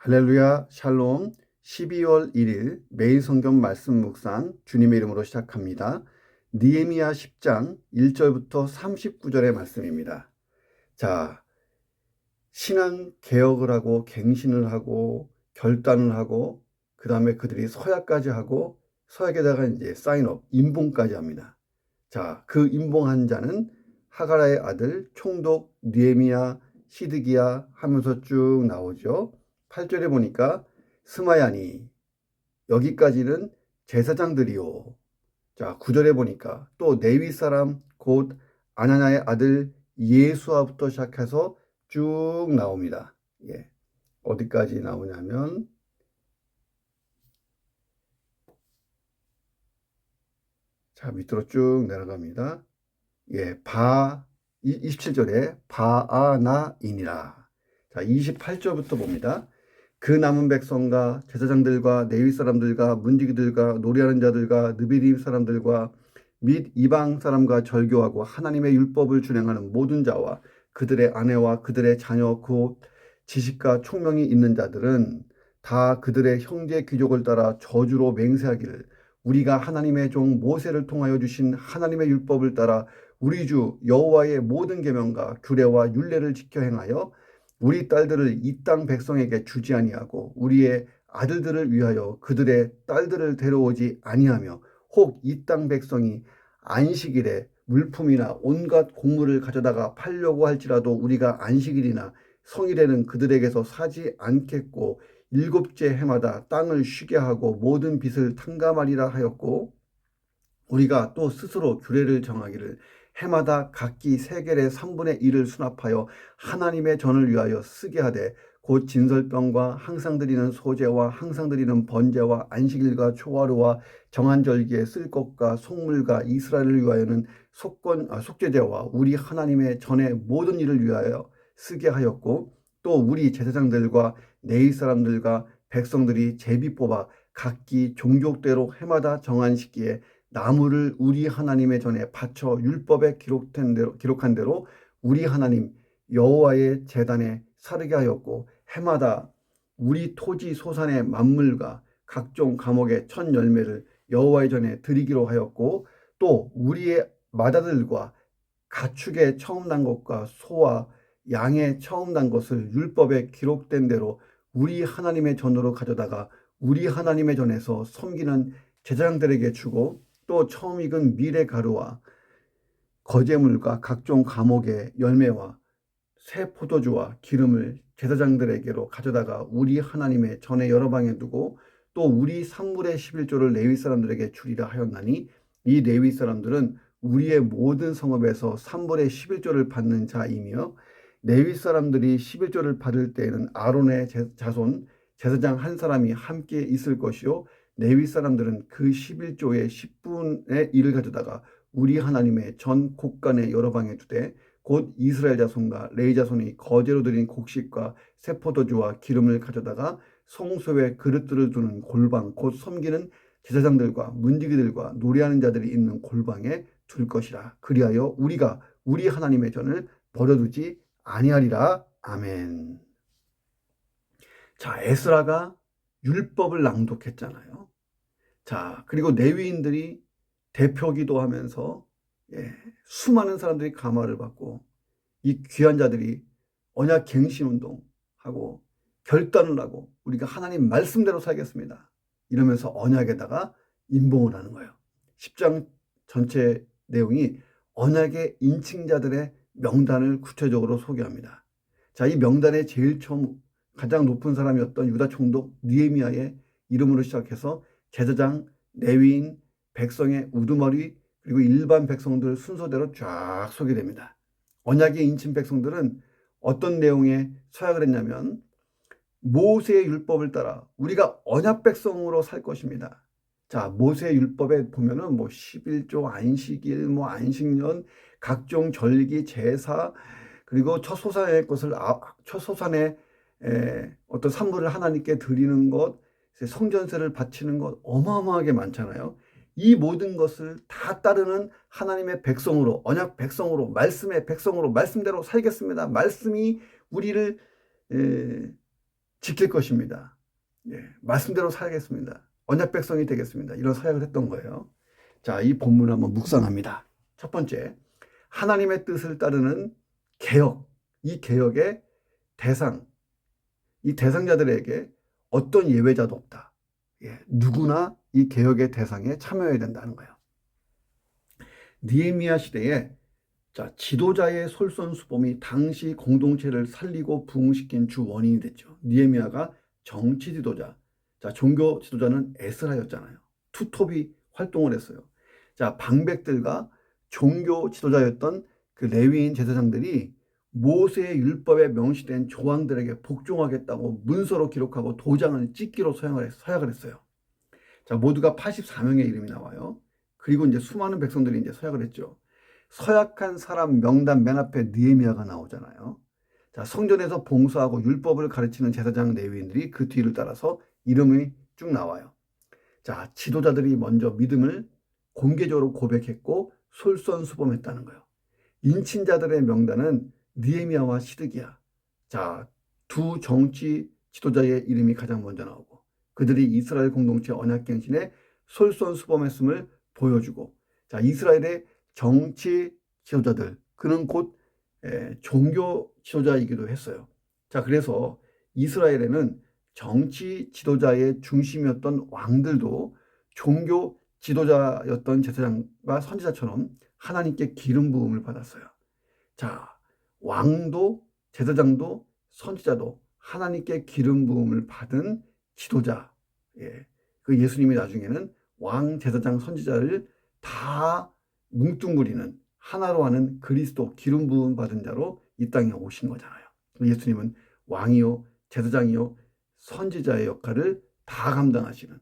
할렐루야, 샬롬. 12월 1일 매일 성경 말씀 묵상 주님의 이름으로 시작합니다. 느헤미야 10장 1절부터 39절의 말씀입니다. 자, 신앙 개혁을 하고 갱신을 하고 결단을 하고 그 다음에 그들이 서약까지 하고 서약에다가 이제 사인업, 임봉까지 합니다. 자, 그 임봉한 자는 하가라의 아들 총독 느헤미야, 시드기야 하면서 쭉 나오죠. 8절에 보니까 스마야니, 여기까지는 제사장들이요. 자, 9절에 보니까 또 레위 사람 곧 아나냐의 아들 예수아부터 시작해서 쭉 나옵니다. 예. 어디까지 나오냐면 자, 밑으로 쭉 내려갑니다. 예, 27절에 바아나이니라. 자, 28절부터 봅니다. 그 남은 백성과 제사장들과 레위 사람들과 문지기들과 노래하는 자들과 느비림 사람들과 및 이방 사람과 절교하고 하나님의 율법을 준행하는 모든 자와 그들의 아내와 그들의 자녀 곧 지식과 총명이 있는 자들은 다 그들의 형제 귀족을 따라 저주로 맹세하기를 우리가 하나님의 종 모세를 통하여 주신 하나님의 율법을 따라 우리 주 여호와의 모든 계명과 규례와 율례를 지켜 행하여 우리 딸들을 이 땅 백성에게 주지 아니하고 우리의 아들들을 위하여 그들의 딸들을 데려오지 아니하며 혹 이 땅 백성이 안식일에 물품이나 온갖 곡물을 가져다가 팔려고 할지라도 우리가 안식일이나 성일에는 그들에게서 사지 않겠고 일곱째 해마다 땅을 쉬게 하고 모든 빚을 탕감하리라 하였고 우리가 또 스스로 규례를 정하기를 해마다 각기 세겔의 3분의 1을 수납하여 하나님의 전을 위하여 쓰게 하되 곧 진설병과 항상 드리는 소제와 항상 드리는 번제와 안식일과 초하루와 정한 절기에 쓸 것과 속물과 이스라엘을 위하여는 속죄제와 우리 하나님의 전의 모든 일을 위하여 쓰게 하였고 또 우리 제사장들과 네이 사람들과 백성들이 제비 뽑아 각기 종족대로 해마다 정한 시기에 나무를 우리 하나님의 전에 바쳐 율법에 기록한 대로 우리 하나님 여호와의 제단에 사르게 하였고 해마다 우리 토지 소산의 만물과 각종 감옥의 첫 열매를 여호와의 전에 드리기로 하였고 또 우리의 맏아들과 가축의 처음 난 것과 소와 양의 처음 난 것을 율법에 기록된 대로 우리 하나님의 전으로 가져다가 우리 하나님의 전에서 섬기는 제사장들에게 주고 또 처음 익은 밀의 가루와 거제물과 각종 감옥의 열매와 새 포도주와 기름을 제사장들에게로 가져다가 우리 하나님의 전에 여러 방에 두고 또 우리 산물의 11조를 레위 사람들에게 주리라 하였나니 이 레위 사람들은 우리의 모든 성읍에서 산물의 11조를 받는 자이며 레위 사람들이 11조를 받을 때에는 아론의 자손 제사장 한 사람이 함께 있을 것이요 레위 사람들은 그 11조의 10분의 1을 가져다가 우리 하나님의 전 곳간의 여러 방에 두되 곧 이스라엘 자손과 레위 자손이 거제로 드린 곡식과 새 포도주와 기름을 가져다가 성소에 그릇들을 두는 골방 곧 섬기는 제사장들과 문지기들과 노래하는 자들이 있는 골방에 둘 것이라. 그리하여 우리가 우리 하나님의 전을 버려두지 아니하리라. 아멘. 자, 에스라가 율법을 낭독했잖아요. 자, 그리고 레위인들이 대표기도 하면서 수많은 사람들이 감화를 받고 이 귀한 자들이 언약 갱신 운동하고 결단을 하고 우리가 하나님 말씀대로 살겠습니다. 이러면서 언약에다가 임봉을 하는 거예요. 10장 전체 내용이 언약의 인칭자들의 명단을 구체적으로 소개합니다. 자, 이 명단의 제일 처음 가장 높은 사람이었던 유다 총독 느헤미야의 이름으로 시작해서 제사장, 레위인, 백성의 우두머리 그리고 일반 백성들 순서대로 쫙 소개됩니다. 언약의 인친 백성들은 어떤 내용에 서약을 했냐면 모세의 율법을 따라 우리가 언약 백성으로 살 것입니다. 자, 모세의 율법에 보면은 11조 안식일, 안식년, 각종 절기, 제사, 그리고 첫 소산의 것을 첫 소산의 어떤 산물을 하나님께 드리는 것, 성전세를 바치는 것 어마어마하게 많잖아요. 이 모든 것을 다 따르는 하나님의 백성으로, 언약 백성으로, 말씀의 백성으로 말씀대로 살겠습니다. 말씀이 우리를 지킬 것입니다. 예, 말씀대로 살겠습니다. 언약 백성이 되겠습니다. 이런 서약을 했던 거예요. 자, 이 본문을 한번 묵상합니다. 첫 번째, 하나님의 뜻을 따르는 개혁. 이 개혁의 대상, 이 대상자들에게 어떤 예외자도 없다. 예, 누구나 이 개혁의 대상에 참여해야 된다는 거예요. 느헤미야 시대에 자, 지도자의 솔선수범이 당시 공동체를 살리고 부흥시킨 주 원인이 됐죠. 느헤미야가 정치 지도자, 자, 종교 지도자는 에스라였잖아요. 투톱이 활동을 했어요. 자, 방백들과 종교 지도자였던 그 레위인 제사장들이 모세의 율법에 명시된 조항들에게 복종하겠다고 문서로 기록하고 도장을 찍기로 서약을 했어요. 자, 모두가 84명의 이름이 나와요. 그리고 이제 수많은 백성들이 이제 서약을 했죠. 서약한 사람 명단 맨 앞에 느헤미야가 나오잖아요. 자, 성전에서 봉사하고 율법을 가르치는 제사장 레위인들이 그 뒤를 따라서 이름이 쭉 나와요. 자, 지도자들이 먼저 믿음을 공개적으로 고백했고 솔선수범했다는 거예요. 인친자들의 명단은 느헤미야와 시드기야. 자, 두 정치 지도자의 이름이 가장 먼저 나오고 그들이 이스라엘 공동체 언약갱신에 솔선수범했음을 보여주고, 자, 이스라엘의 정치 지도자들, 그는 곧 종교 지도자이기도 했어요. 자, 그래서 이스라엘에는 정치 지도자의 중심이었던 왕들도 종교 지도자였던 제사장과 선지자처럼 하나님께 기름 부음을 받았어요. 자, 왕도 제사장도 선지자도 하나님께 기름 부음을 받은 지도자. 예, 그 예수님이 나중에는 왕, 제사장, 선지자를 다 뭉뚱그리는 하나로 하는 그리스도 기름 부음 받은 자로 이 땅에 오신 거잖아요. 예수님은 왕이요, 제사장이요, 선지자의 역할을 다 감당하시는,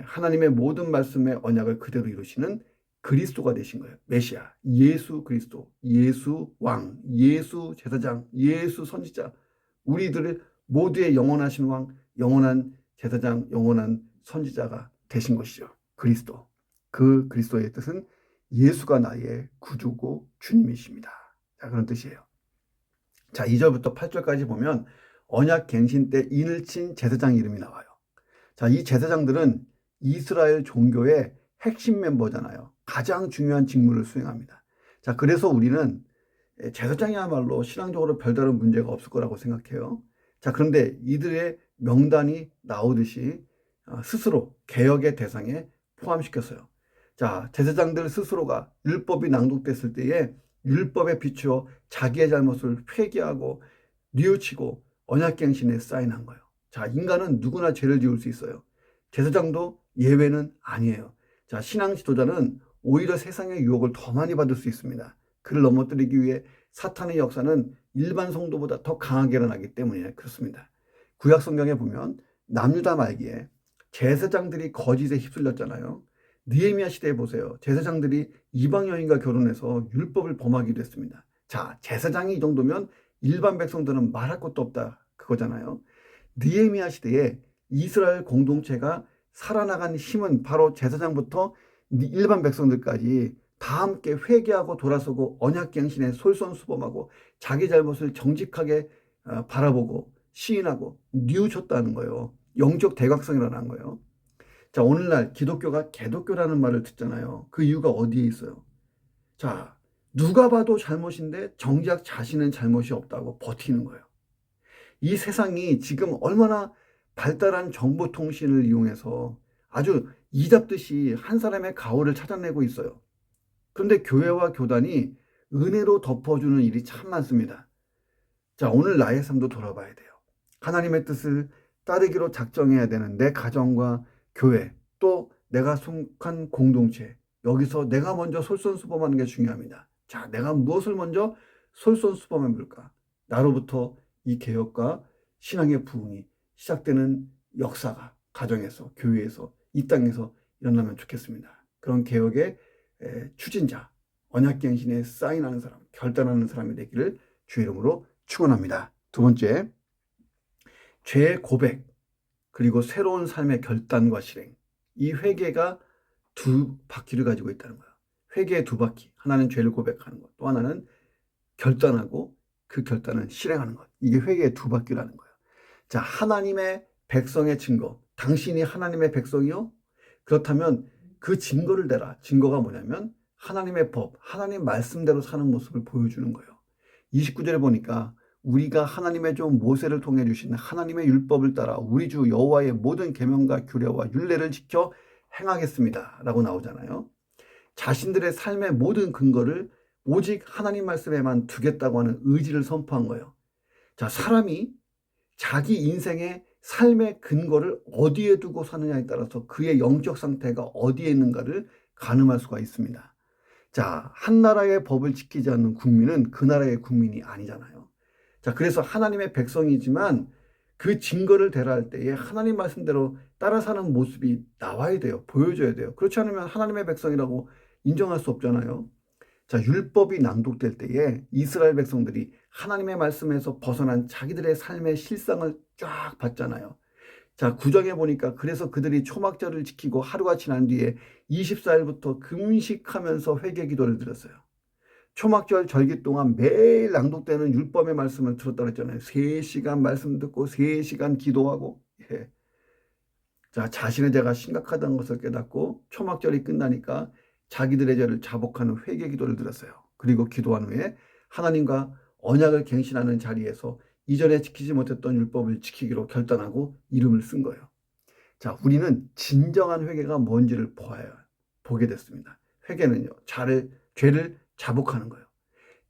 하나님의 모든 말씀의 언약을 그대로 이루시는 그리스도가 되신 거예요. 메시아, 예수 그리스도, 예수 왕, 예수 제사장, 예수 선지자, 우리들을 모두의 영원하신 왕, 영원한 제사장, 영원한 선지자가 되신 것이죠. 그리스도. 그 그리스도의 뜻은 예수가 나의 구주고 주님이십니다. 자, 그런 뜻이에요. 자, 2절부터 8절까지 보면 언약 갱신 때 인을 친 제사장 이름이 나와요. 자, 이 제사장들은 이스라엘 종교의 핵심 멤버잖아요. 가장 중요한 직무를 수행합니다. 자, 그래서 우리는 제사장이야말로 신앙적으로 별다른 문제가 없을 거라고 생각해요. 자, 그런데 이들의 명단이 나오듯이 스스로 개혁의 대상에 포함시켰어요. 자, 제사장들 스스로가 율법이 낭독됐을 때에 율법에 비추어 자기의 잘못을 회개하고 뉘우치고 언약갱신에 사인한 거예요. 자, 인간은 누구나 죄를 지을 수 있어요. 제사장도 예외는 아니에요. 자, 신앙 지도자는 오히려 세상의 유혹을 더 많이 받을 수 있습니다. 그를 넘어뜨리기 위해 사탄의 역사는 일반 성도보다 더 강하게 일어나기 때문에 그렇습니다. 구약 성경에 보면 남유다 말기에 제사장들이 거짓에 휩쓸렸잖아요. 느헤미야 시대에 보세요. 제사장들이 이방 여인과 결혼해서 율법을 범하기도 했습니다. 자, 제사장이 이 정도면 일반 백성들은 말할 것도 없다 그거잖아요. 느헤미야 시대에 이스라엘 공동체가 살아나간 힘은 바로 제사장부터 일반 백성들까지 다 함께 회개하고 돌아서고 언약갱신에 솔선수범하고 자기 잘못을 정직하게 바라보고 시인하고 뉘우쳤다는 거예요. 영적 대각성이 일어난 거예요. 자, 오늘날 기독교가 개독교라는 말을 듣잖아요. 그 이유가 어디에 있어요? 자, 누가 봐도 잘못인데 정작 자신은 잘못이 없다고 버티는 거예요. 이 세상이 지금 얼마나 발달한 정보통신을 이용해서 아주 이잡듯이 한 사람의 가오를 찾아내고 있어요. 그런데 교회와 교단이 은혜로 덮어주는 일이 참 많습니다. 자, 오늘 나의 삶도 돌아봐야 돼요. 하나님의 뜻을 따르기로 작정해야 되는 내 가정과 교회, 또 내가 속한 공동체, 여기서 내가 먼저 솔선수범하는 게 중요합니다. 자, 내가 무엇을 먼저 솔선수범해 볼까? 나로부터 이 개혁과 신앙의 부흥이 시작되는 역사가 가정에서, 교회에서, 이 땅에서 일어나면 좋겠습니다. 그런 개혁의 추진자, 언약갱신에 사인하는 사람, 결단하는 사람이 되기를 주의 이름으로 축원합니다. 두 번째, 죄의 고백, 그리고 새로운 삶의 결단과 실행. 이 회개가 두 바퀴를 가지고 있다는 거예요. 회개의 두 바퀴. 하나는 죄를 고백하는 것, 또 하나는 결단하고 그 결단을 실행하는 것. 이게 회개의 두 바퀴라는 거예요. 자, 하나님의 백성의 증거. 당신이 하나님의 백성이요? 그렇다면 그 증거를 대라. 증거가 뭐냐면 하나님의 법, 하나님 말씀대로 사는 모습을 보여주는 거예요. 29절에 보니까 우리가 하나님의 종 모세를 통해 주신 하나님의 율법을 따라 우리 주 여호와의 모든 계명과 규례와 율례를 지켜 행하겠습니다. 라고 나오잖아요. 자신들의 삶의 모든 근거를 오직 하나님 말씀에만 두겠다고 하는 의지를 선포한 거예요. 자, 사람이 자기 인생의 삶의 근거를 어디에 두고 사느냐에 따라서 그의 영적 상태가 어디에 있는가를 가늠할 수가 있습니다. 자, 한 나라의 법을 지키지 않는 국민은 그 나라의 국민이 아니잖아요. 자, 그래서 하나님의 백성이지만 그 증거를 대라할 때에 하나님 말씀대로 따라 사는 모습이 나와야 돼요. 보여줘야 돼요. 그렇지 않으면 하나님의 백성이라고 인정할 수 없잖아요. 자, 율법이 낭독될 때에 이스라엘 백성들이 하나님의 말씀에서 벗어난 자기들의 삶의 실상을 쫙 봤잖아요. 자, 9장에 보니까 그래서 그들이 초막절을 지키고 하루가 지난 뒤에 24일부터 금식하면서 회개 기도를 드렸어요. 초막절 절기 동안 매일 낭독되는 율법의 말씀을 들었다고 했잖아요. 3시간 말씀 듣고 3시간 기도하고. 예. 자, 자신의 죄가 심각하다는 것을 깨닫고 초막절이 끝나니까 자기들의 죄를 자복하는 회개 기도를 드렸어요. 그리고 기도한 후에 하나님과 언약을 갱신하는 자리에서 이전에 지키지 못했던 율법을 지키기로 결단하고 이름을 쓴 거예요. 자, 우리는 진정한 회개가 뭔지를 보게 됐습니다. 회개는요, 죄를 자복하는 거예요.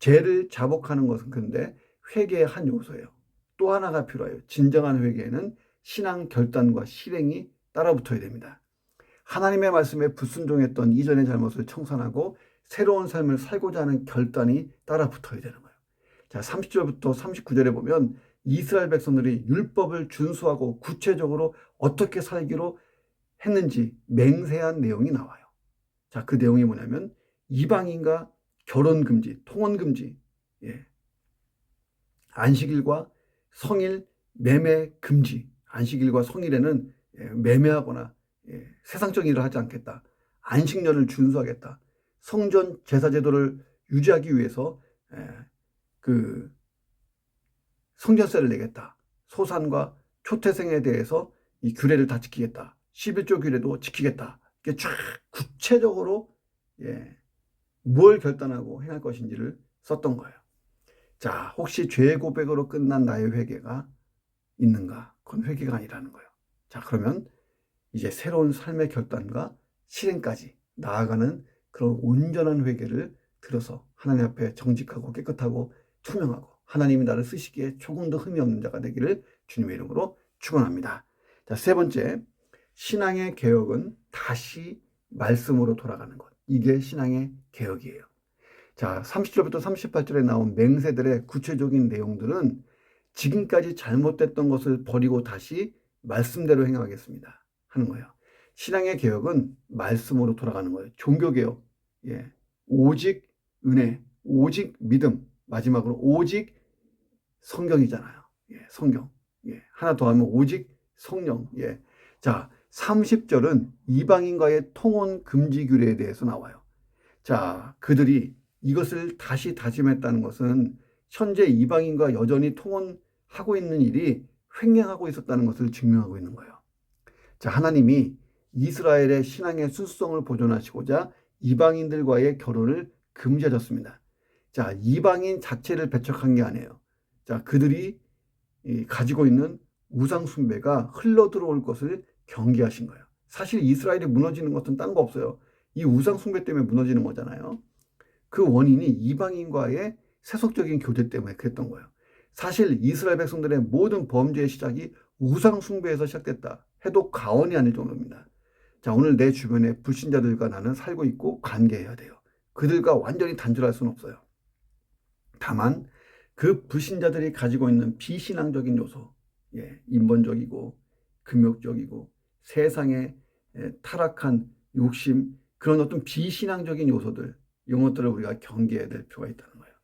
죄를 자복하는 것은 근데 회개의 한 요소예요. 또 하나가 필요해요. 진정한 회개에는 신앙 결단과 실행이 따라붙어야 됩니다. 하나님의 말씀에 불순종했던 이전의 잘못을 청산하고 새로운 삶을 살고자 하는 결단이 따라붙어야 되는 거예요. 자, 30절부터 39절에 보면 이스라엘 백성들이 율법을 준수하고 구체적으로 어떻게 살기로 했는지 맹세한 내용이 나와요. 자, 그 내용이 뭐냐면 이방인과 결혼 금지, 통혼 금지, 예. 안식일과 성일 매매 금지. 안식일과 성일에는 매매하거나 세상적인 일을 하지 않겠다. 안식년을 준수하겠다. 성전 제사 제도를 유지하기 위해서 그 성전세를 내겠다. 소산과 초태생에 대해서 이 규례를 다 지키겠다. 11조 규례도 지키겠다. 이게 쫙 구체적으로 뭘 결단하고 행할 것인지를 썼던 거예요. 자, 혹시 죄 고백으로 끝난 나의 회개가 있는가? 그건 회개가 아니라는 거예요. 자, 그러면 이제 새로운 삶의 결단과 실행까지 나아가는 그런 온전한 회개를 들어서 하나님 앞에 정직하고 깨끗하고 투명하고 하나님이 나를 쓰시기에 조금 더 흠이 없는 자가 되기를 주님의 이름으로 축원합니다. 자, 세 번째, 신앙의 개혁은 다시 말씀으로 돌아가는 것. 이게 신앙의 개혁이에요. 자, 30절부터 38절에 나온 맹세들의 구체적인 내용들은 지금까지 잘못됐던 것을 버리고 다시 말씀대로 행하겠습니다 하는 거예요. 신앙의 개혁은 말씀으로 돌아가는 거예요. 종교개혁, 오직 은혜, 오직 믿음, 마지막으로 오직 성경이잖아요. 성경. 하나 더 하면 오직 성령. 자, 30절은 이방인과의 통혼 금지 규례에 대해서 나와요. 자, 그들이 이것을 다시 다짐했다는 것은 현재 이방인과 여전히 통혼하고 있는 일이 횡행하고 있었다는 것을 증명하고 있는 거예요. 자, 하나님이 이스라엘의 신앙의 순수성을 보존하시고자 이방인들과의 결혼을 금지하셨습니다. 자, 이방인 자체를 배척한 게 아니에요. 자, 그들이 가지고 있는 우상 숭배가 흘러 들어올 것을 경계하신 거예요. 사실 이스라엘이 무너지는 것은 딴 거 없어요. 이 우상 숭배 때문에 무너지는 거잖아요. 그 원인이 이방인과의 세속적인 교제 때문에 그랬던 거예요. 사실 이스라엘 백성들의 모든 범죄의 시작이 우상 숭배에서 시작됐다 해도 과언이 아닐 정도입니다. 자, 오늘 내 주변에 불신자들과 나는 살고 있고 관계해야 돼요. 그들과 완전히 단절할 수는 없어요. 다만 그 불신자들이 가지고 있는 비신앙적인 요소, 인본적이고 금욕적이고 세상의 타락한 욕심, 그런 어떤 비신앙적인 요소들, 이런 것들을 우리가 경계해야 될 필요가 있다는 거예요.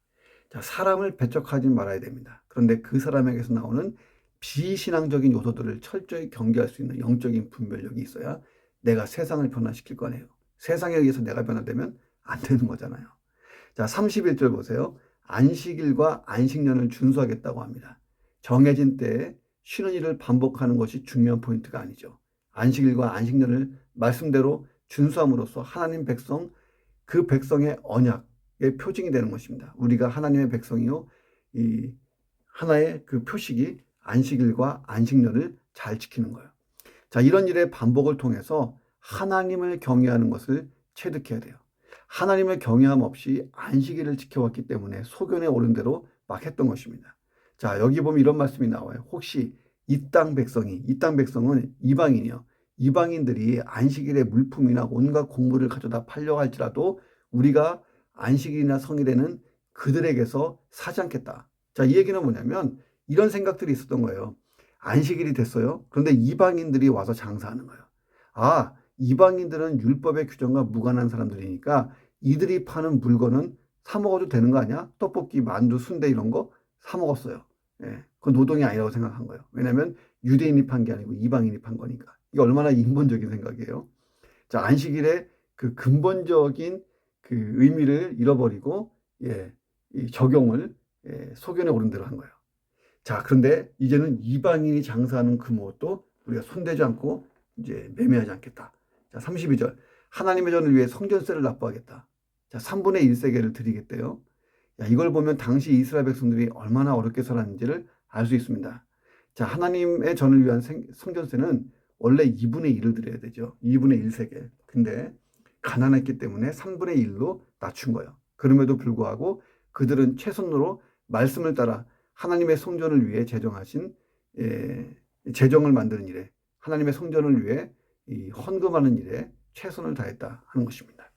자, 사람을 배척하지 말아야 됩니다. 그런데 그 사람에게서 나오는 비신앙적인 요소들을 철저히 경계할 수 있는 영적인 분별력이 있어야 내가 세상을 변화시킬 거네요. 세상에 의해서 내가 변화되면 안 되는 거잖아요. 자, 31절 보세요. 안식일과 안식년을 준수하겠다고 합니다. 정해진 때에 쉬는 일을 반복하는 것이 중요한 포인트가 아니죠. 안식일과 안식년을 말씀대로 준수함으로써 하나님 백성, 그 백성의 언약의 표징이 되는 것입니다. 우리가 하나님의 백성이요, 이 하나의 그 표식이 안식일과 안식년을 잘 지키는 거예요. 자, 이런 일의 반복을 통해서 하나님을 경외하는 것을 체득해야 돼요. 하나님을 경외함 없이 안식일을 지켜왔기 때문에 소견에 오른 대로 막 했던 것입니다. 자, 여기 보면 이런 말씀이 나와요. 혹시 이 땅 백성은 이방인이요. 이방인들이 안식일의 물품이나 온갖 곡물을 가져다 팔려 할지라도 우리가 안식일이나 성일에는 그들에게서 사지 않겠다. 자, 이 얘기는 뭐냐면 이런 생각들이 있었던 거예요. 안식일이 됐어요. 그런데 이방인들이 와서 장사하는 거예요. 아, 이방인들은 율법의 규정과 무관한 사람들이니까 이들이 파는 물건은 사 먹어도 되는 거 아니야? 떡볶이, 만두, 순대 이런 거 사 먹었어요. 예, 그건 노동이 아니라고 생각한 거예요. 왜냐하면 유대인이 판 게 아니고 이방인이 판 거니까. 이게 얼마나 인본적인 생각이에요. 자, 안식일의 그 근본적인 그 의미를 잃어버리고 이 적용을 소견에 오른 대로 한 거예요. 자, 그런데 이제는 이방인이 장사하는 금옷도 우리가 손대지 않고 이제 매매하지 않겠다. 자, 32절. 하나님의 전을 위해 성전세를 납부하겠다. 자, 3분의 1세겔을 드리겠대요. 야, 이걸 보면 당시 이스라엘 백성들이 얼마나 어렵게 살았는지를 알 수 있습니다. 자, 하나님의 전을 위한 성전세는 원래 2분의 1을 드려야 되죠. 2분의 1세겔. 근데 가난했기 때문에 3분의 1로 낮춘 거예요. 그럼에도 불구하고 그들은 최선으로 말씀을 따라 하나님의 성전을 위해 제정하신 재정을 만드는 일에, 하나님의 성전을 위해 이 헌금하는 일에 최선을 다했다 하는 것입니다.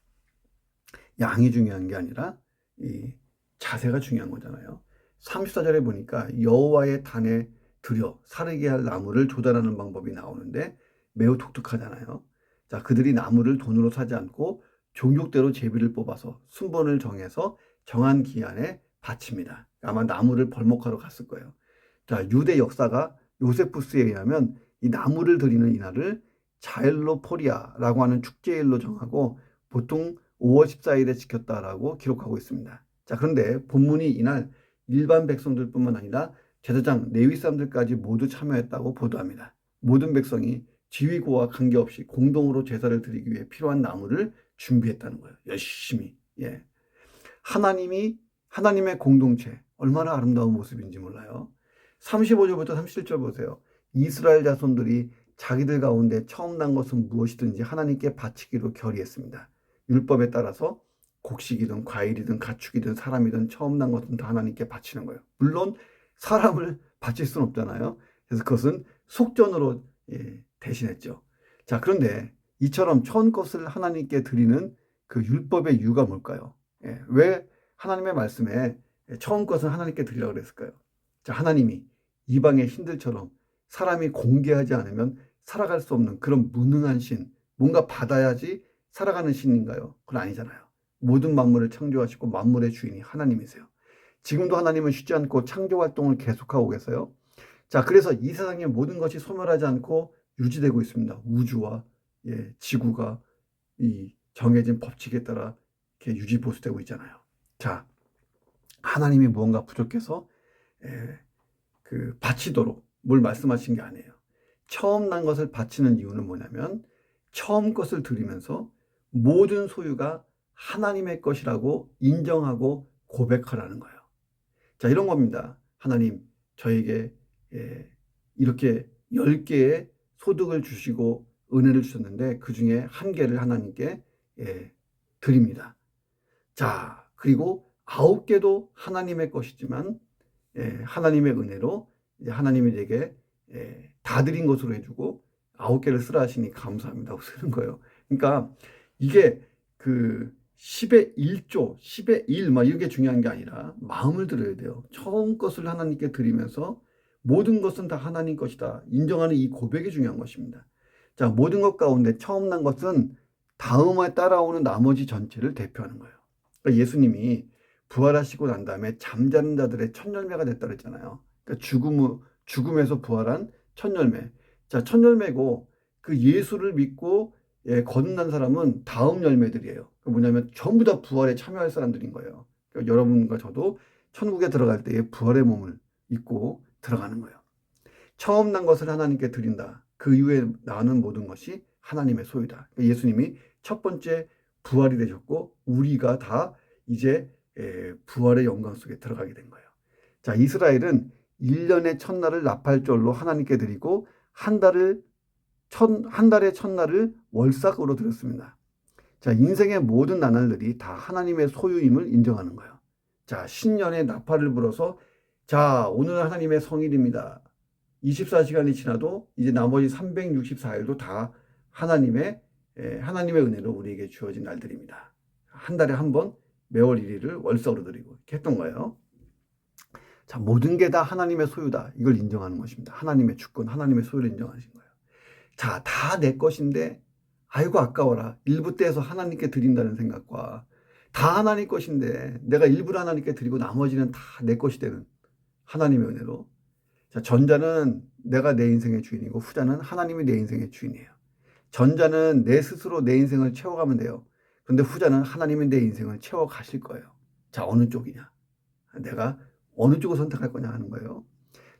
양이 중요한 게 아니라 이 자세가 중요한 거잖아요. 34절에 보니까 여호와의 단에 들여 사르게 할 나무를 조달하는 방법이 나오는데 매우 독특하잖아요. 자, 그들이 나무를 돈으로 사지 않고 종족대로 제비를 뽑아서 순번을 정해서 정한 기한에 바칩니다. 아마 나무를 벌목하러 갔을 거예요. 자, 유대 역사가 요세푸스에 의하면 이 나무를 드리는 이날을 자엘로포리아라고 하는 축제일로 정하고 보통 5월 14일에 지켰다라고 기록하고 있습니다. 자, 그런데 본문이 이날 일반 백성들뿐만 아니라 제사장, 레위 사람들까지 모두 참여했다고 보도합니다. 모든 백성이 지휘고와 관계없이 공동으로 제사를 드리기 위해 필요한 나무를 준비했다는 거예요. 열심히. 예. 하나님의 공동체, 얼마나 아름다운 모습인지 몰라요. 35절부터 37절 보세요. 이스라엘 자손들이 자기들 가운데 처음 난 것은 무엇이든지 하나님께 바치기로 결의했습니다. 율법에 따라서 곡식이든 과일이든 가축이든 사람이든 처음 난 것은 다 하나님께 바치는 거예요. 물론 사람을 바칠 수는 없잖아요. 그래서 그것은 속전으로 대신했죠. 자, 그런데 이처럼 처음 것을 하나님께 드리는 그 율법의 이유가 뭘까요? 왜 하나님의 말씀에 처음 것은 하나님께 드리라고 그랬을까요? 자, 하나님이 이방의 신들처럼 사람이 공개하지 않으면 살아갈 수 없는 그런 무능한 신, 뭔가 받아야지 살아가는 신인가요? 그건 아니잖아요. 모든 만물을 창조하시고 만물의 주인이 하나님이세요. 지금도 하나님은 쉬지 않고 창조 활동을 계속하고 계세요. 자, 그래서 이 세상의 모든 것이 소멸하지 않고 유지되고 있습니다. 우주와 지구가 이 정해진 법칙에 따라 이렇게 유지 보수되고 있잖아요. 자, 하나님이 무언가 부족해서 바치도록 뭘 말씀하신 게 아니에요. 처음 난 것을 바치는 이유는 뭐냐면 처음 것을 드리면서 모든 소유가 하나님의 것이라고 인정하고 고백하라는 거예요. 자, 이런 겁니다. 하나님, 저에게 이렇게 10개의 소득을 주시고 은혜를 주셨는데 그 중에 1개를 하나님께 드립니다. 자, 그리고 9개도 하나님의 것이지만 하나님의 은혜로 이제 하나님이 내게 다 드린 것으로 해주고 9개를 쓰라 하시니 감사합니다 하고 쓰는 거예요. 그러니까 이게 그 10의 1조, 10의 1 막 이게 중요한 게 아니라 마음을 들어야 돼요. 처음 것을 하나님께 드리면서 모든 것은 다 하나님 것이다 인정하는 이 고백이 중요한 것입니다. 자, 모든 것 가운데 처음 난 것은 다음에 따라오는 나머지 전체를 대표하는 거예요. 그러니까 예수님이 부활하시고 난 다음에 잠자는 자들의 첫 열매가 됐다 그랬잖아요. 그러니까 죽음에서 부활한 첫 열매. 자, 첫 열매고 그 예수를 믿고 거듭난 사람은 다음 열매들이에요. 뭐냐면 전부 다 부활에 참여할 사람들인 거예요. 그러니까 여러분과 저도 천국에 들어갈 때에 부활의 몸을 입고 들어가는 거예요. 처음 난 것을 하나님께 드린다. 그 이후에 나는 모든 것이 하나님의 소유다. 예수님이 첫 번째 부활이 되셨고 우리가 다 이제 부활의 영광 속에 들어가게 된 거예요. 자, 이스라엘은 1년의 첫날을 나팔절로 하나님께 드리고 한 달의 첫날을 월삭으로 드렸습니다. 자, 인생의 모든 나날들이 다 하나님의 소유임을 인정하는 거예요. 자, 신년에 나팔을 불어서 자, 오늘은 하나님의 성일입니다. 24시간이 지나도 이제 나머지 364일도 다 하나님의 은혜로 우리에게 주어진 날들입니다. 한 달에 한 번 매월 1일을 월삭으로 드리고 이렇게 했던 거예요. 자, 모든 게 다 하나님의 소유다. 이걸 인정하는 것입니다. 하나님의 주권, 하나님의 소유를 인정하신 거예요. 자, 다 내 것인데 아이고 아까워라. 일부 때에서 하나님께 드린다는 생각과 다 하나님 것인데 내가 일부를 하나님께 드리고 나머지는 다 내 것이 되는 하나님의 은혜로. 자, 전자는 내가 내 인생의 주인이고 후자는 하나님이 내 인생의 주인이에요. 전자는 내 스스로 내 인생을 채워가면 돼요. 근데 후자는 하나님이 내 인생을 채워가실 거예요. 자, 어느 쪽이냐? 내가 어느 쪽을 선택할 거냐 하는 거예요.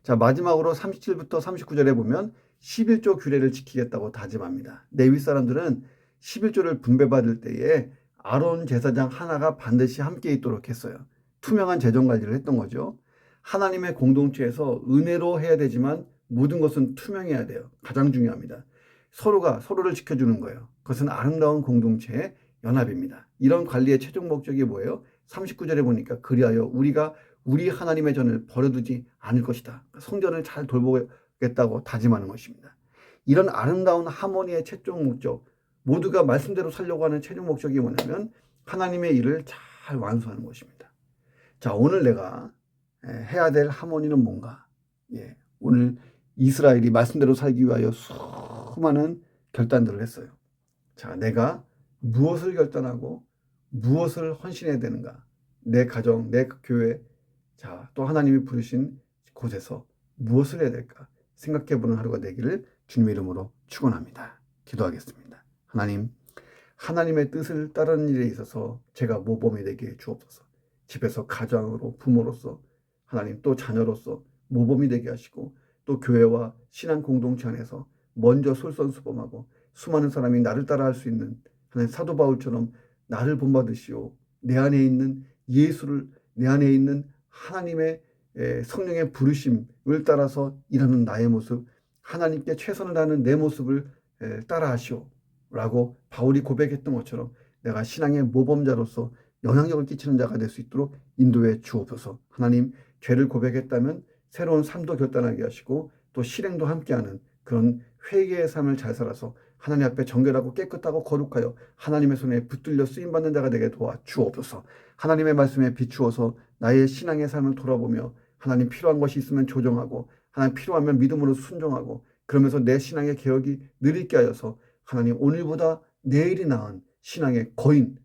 자, 마지막으로 37부터 39절에 보면 11조 규례를 지키겠다고 다짐합니다. 레위 사람들은 11조를 분배받을 때에 아론 제사장 하나가 반드시 함께 있도록 했어요. 투명한 재정 관리를 했던 거죠. 하나님의 공동체에서 은혜로 해야 되지만 모든 것은 투명해야 돼요. 가장 중요합니다. 서로가 서로를 지켜주는 거예요. 그것은 아름다운 공동체의 연합입니다. 이런 관리의 최종 목적이 뭐예요? 39절에 보니까 그리하여 우리가 우리 하나님의 전을 버려두지 않을 것이다. 성전을 잘 돌보겠다고 다짐하는 것입니다. 이런 아름다운 하모니의 최종 목적, 모두가 말씀대로 살려고 하는 최종 목적이 뭐냐면 하나님의 일을 잘 완수하는 것입니다. 자, 오늘 내가 해야 될 하모니는 뭔가? 오늘 이스라엘이 말씀대로 살기 위하여 수많은 결단들을 했어요. 자, 내가 무엇을 결단하고 무엇을 헌신해야 되는가? 내 가정, 내 교회, 자, 또 하나님이 부르신 곳에서 무엇을 해야 될까? 생각해보는 하루가 되기를 주님의 이름으로 축원합니다. 기도하겠습니다. 하나님, 하나님의 뜻을 따르는 일에 있어서 제가 모범이 되게 주옵소서. 집에서 가장으로 부모로서 하나님 또 자녀로서 모범이 되게 하시고 또 교회와 신앙 공동체 안에서 먼저 솔선수범하고 수많은 사람이 나를 따라할 수 있는 하나님 사도 바울처럼 나를 본받으시오. 내 안에 있는 예수를 내 안에 있는 하나님의 성령의 부르심을 따라서 일하는 나의 모습, 하나님께 최선을 다하는 내 모습을 따라하시오 라고 바울이 고백했던 것처럼 내가 신앙의 모범자로서 영향력을 끼치는 자가 될 수 있도록 인도해 주옵소서. 하나님, 죄를 고백했다면 새로운 삶도 결단하게 하시고 또 실행도 함께하는 그런 회개의 삶을 잘 살아서 하나님 앞에 정결하고 깨끗하고 거룩하여 하나님의 손에 붙들려 쓰임받는 자가 되게 도와 주옵소서. 하나님의 말씀에 비추어서 나의 신앙의 삶을 돌아보며 하나님 필요한 것이 있으면 조정하고 하나님 필요하면 믿음으로 순종하고 그러면서 내 신앙의 개혁이 느리게 하여서 하나님 오늘보다 내일이 나은 신앙의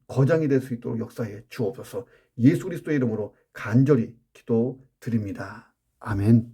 거장이 될 수 있도록 역사해 주옵소서. 예수 그리스도의 이름으로 간절히 기도드립니다. 아멘.